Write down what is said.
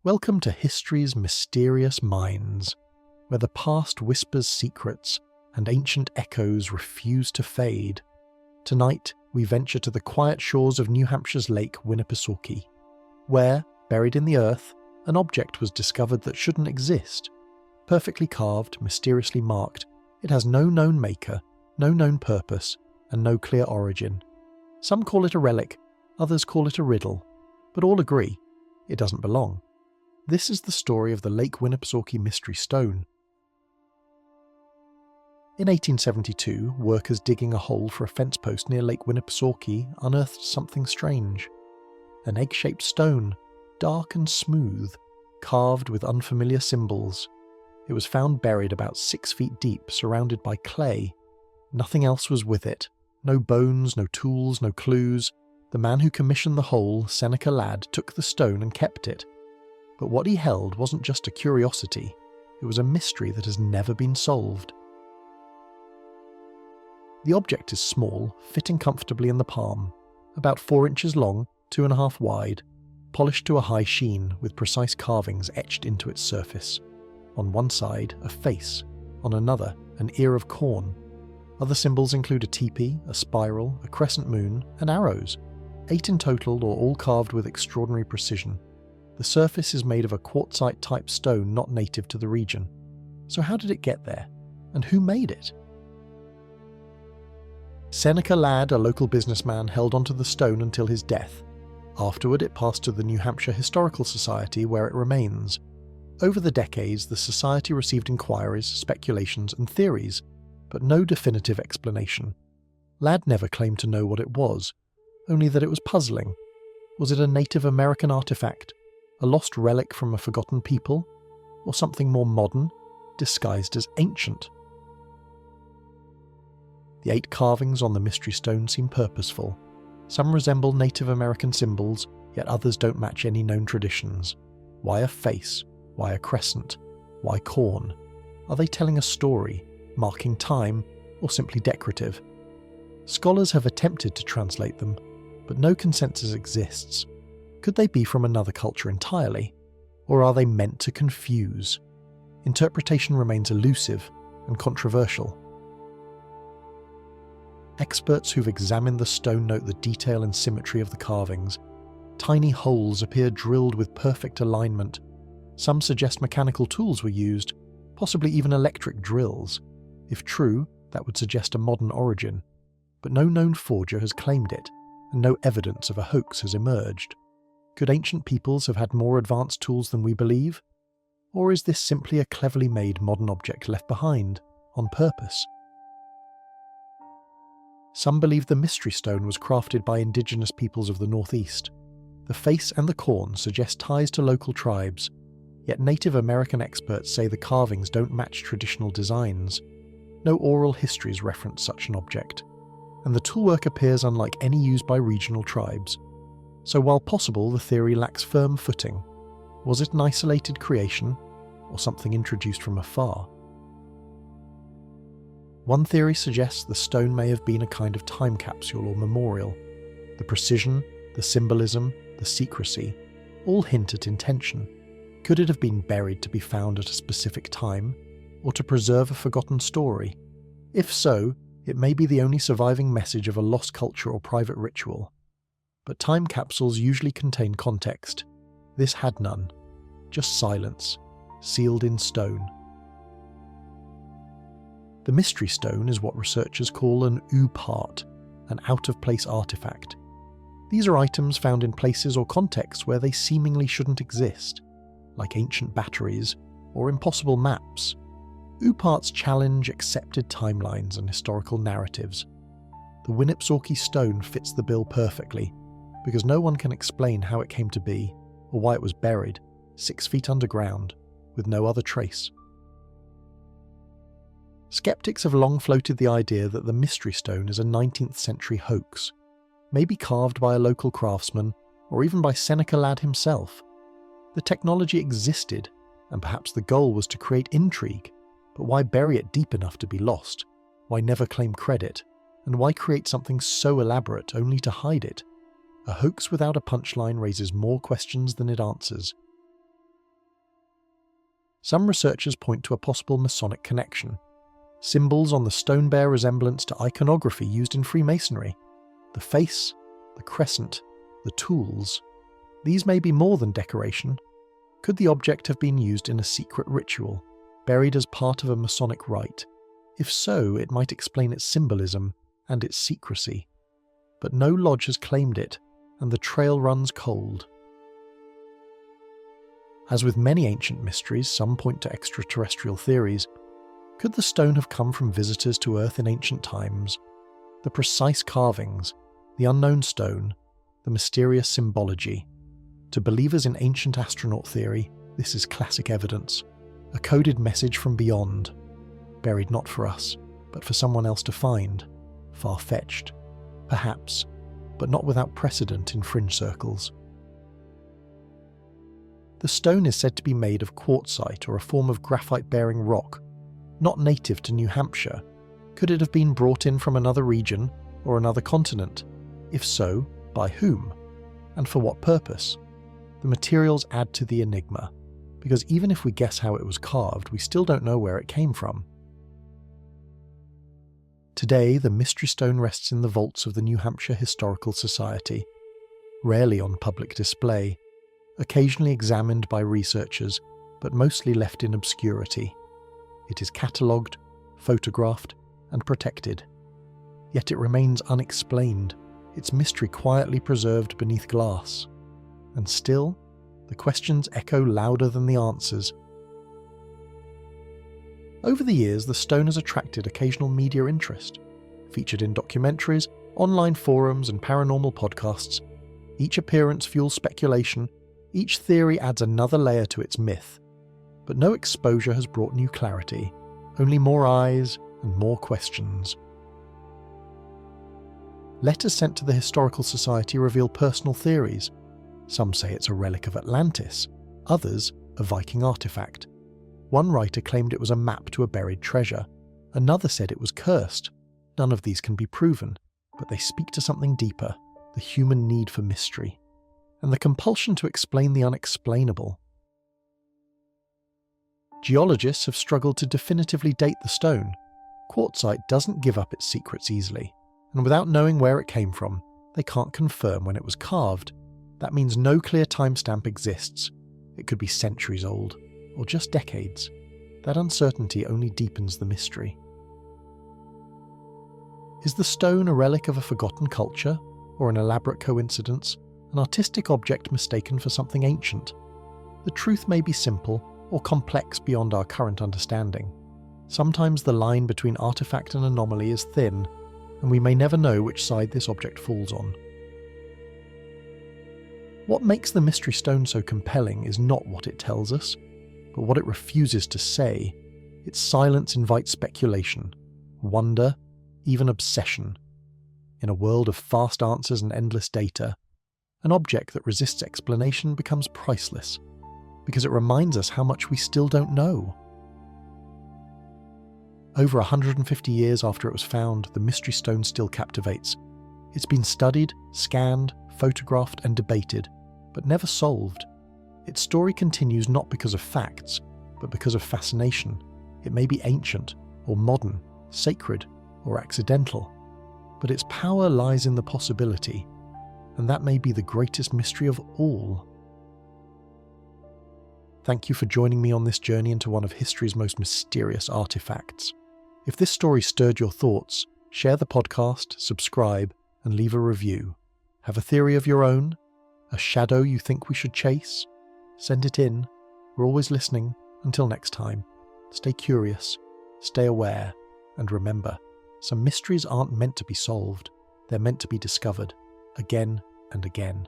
Welcome to history's mysterious mines, where the past whispers secrets and ancient echoes refuse to fade. Tonight, we venture to the quiet shores of New Hampshire's Lake Winnipesaukee, where, buried in the earth, an object was discovered that shouldn't exist. Perfectly carved, mysteriously marked, it has no known maker, no known purpose, and no clear origin. Some call it a relic, others call it a riddle, but all agree it doesn't belong. This is the story of the Lake Winnipesaukee Mystery Stone. In 1872, workers digging a hole for a fence post near Lake Winnipesaukee unearthed something strange. An egg-shaped stone, dark and smooth, carved with unfamiliar symbols. It was found buried about 6 feet deep, surrounded by clay. Nothing else was with it. No bones, no tools, no clues. The man who commissioned the hole, Seneca Ladd, took the stone and kept it. But what he held wasn't just a curiosity, it was a mystery that has never been solved. The object is small, fitting comfortably in the palm, about 4 inches long, 2.5 wide, polished to a high sheen with precise carvings etched into its surface. On one side, a face, on another, an ear of corn. Other symbols include a teepee, a spiral, a crescent moon, and arrows. 8 in total, or all carved with extraordinary precision. The surface is made of a quartzite-type stone not native to the region. So how did it get there? And who made it? Seneca Ladd, a local businessman, held onto the stone until his death. Afterward, it passed to the New Hampshire Historical Society, where it remains. Over the decades, the society received inquiries, speculations, and theories, but no definitive explanation. Ladd never claimed to know what it was, only that it was puzzling. Was it a Native American artifact? A lost relic from a forgotten people? Or something more modern, disguised as ancient? The 8 carvings on the mystery stone seem purposeful. Some resemble Native American symbols, yet others don't match any known traditions. Why a face? Why a crescent? Why corn? Are they telling a story, marking time, or simply decorative? Scholars have attempted to translate them, but no consensus exists. Could they be from another culture entirely? Or are they meant to confuse? Interpretation remains elusive and controversial. Experts who've examined the stone note the detail and symmetry of the carvings. Tiny holes appear drilled with perfect alignment. Some suggest mechanical tools were used, possibly even electric drills. If true, that would suggest a modern origin. But no known forger has claimed it, and no evidence of a hoax has emerged. Could ancient peoples have had more advanced tools than we believe? Or is this simply a cleverly made modern object left behind, on purpose? Some believe the mystery stone was crafted by indigenous peoples of the northeast. The face and the corn suggest ties to local tribes, yet Native American experts say the carvings don't match traditional designs. No oral histories reference such an object, and the toolwork appears unlike any used by regional tribes. So while possible, the theory lacks firm footing. Was it an isolated creation, or something introduced from afar? One theory suggests the stone may have been a kind of time capsule or memorial. The precision, the symbolism, the secrecy, all hint at intention. Could it have been buried to be found at a specific time, or to preserve a forgotten story? If so, it may be the only surviving message of a lost culture or private ritual. But time capsules usually contain context. This had none. Just silence, sealed in stone. The mystery stone is what researchers call an U-part, an out-of-place artifact. These are items found in places or contexts where they seemingly shouldn't exist, like ancient batteries or impossible maps. U-parts challenge accepted timelines and historical narratives. The Winnipesaukee stone fits the bill perfectly, because no one can explain how it came to be, or why it was buried, 6 feet underground, with no other trace. Skeptics have long floated the idea that the mystery stone is a 19th century hoax, maybe carved by a local craftsman, or even by Seneca Ladd himself. The technology existed, and perhaps the goal was to create intrigue, but why bury it deep enough to be lost? Why never claim credit? And why create something so elaborate only to hide it? A hoax without a punchline raises more questions than it answers. Some researchers point to a possible Masonic connection. Symbols on the stone bear resemblance to iconography used in Freemasonry. The face, the crescent, the tools. These may be more than decoration. Could the object have been used in a secret ritual, buried as part of a Masonic rite? If so, it might explain its symbolism and its secrecy. But no lodge has claimed it, and the trail runs cold. As with many ancient mysteries, some point to extraterrestrial theories. Could the stone have come from visitors to Earth in ancient times? The precise carvings, the unknown stone, the mysterious symbology. To believers in ancient astronaut theory, this is classic evidence. A coded message from beyond, buried not for us, but for someone else to find. Far-fetched, perhaps, but not without precedent in fringe circles. The stone is said to be made of quartzite, or a form of graphite-bearing rock, not native to New Hampshire. Could it have been brought in from another region or another continent? If so, by whom? And for what purpose? The materials add to the enigma, because even if we guess how it was carved, we still don't know where it came from. Today, the mystery stone rests in the vaults of the New Hampshire Historical Society, rarely on public display, occasionally examined by researchers, but mostly left in obscurity. It is catalogued, photographed, and protected. Yet it remains unexplained, its mystery quietly preserved beneath glass. And still, the questions echo louder than the answers. Over the years, the stone has attracted occasional media interest, featured in documentaries, online forums, and paranormal podcasts. Each appearance fuels speculation, each theory adds another layer to its myth. But no exposure has brought new clarity, only more eyes and more questions. Letters sent to the Historical Society reveal personal theories. Some say it's a relic of Atlantis, others a Viking artifact. One writer claimed it was a map to a buried treasure. Another said it was cursed. None of these can be proven, but they speak to something deeper, the human need for mystery, and the compulsion to explain the unexplainable. Geologists have struggled to definitively date the stone. Quartzite doesn't give up its secrets easily, and without knowing where it came from, they can't confirm when it was carved. That means no clear timestamp exists. It could be centuries old, or just decades. That uncertainty only deepens the mystery. Is the stone a relic of a forgotten culture, or an elaborate coincidence, an artistic object mistaken for something ancient? The truth may be simple, or complex beyond our current understanding. Sometimes the line between artifact and anomaly is thin, and we may never know which side this object falls on. What makes the mystery stone so compelling is not what it tells us, but what it refuses to say. Its silence invites speculation, wonder, even obsession. In a world of fast answers and endless data, an object that resists explanation becomes priceless, because it reminds us how much we still don't know. Over 150 years after it was found, the mystery stone still captivates. It's been studied, scanned, photographed, and debated, but never solved. Its story continues not because of facts, but because of fascination. It may be ancient, or modern, sacred, or accidental, but its power lies in the possibility, and that may be the greatest mystery of all. Thank you for joining me on this journey into one of history's most mysterious artifacts. If this story stirred your thoughts, share the podcast, subscribe, and leave a review. Have a theory of your own? A shadow you think we should chase? Send it in. We're always listening. Until next time, stay curious, stay aware, and remember, some mysteries aren't meant to be solved. They're meant to be discovered, again and again.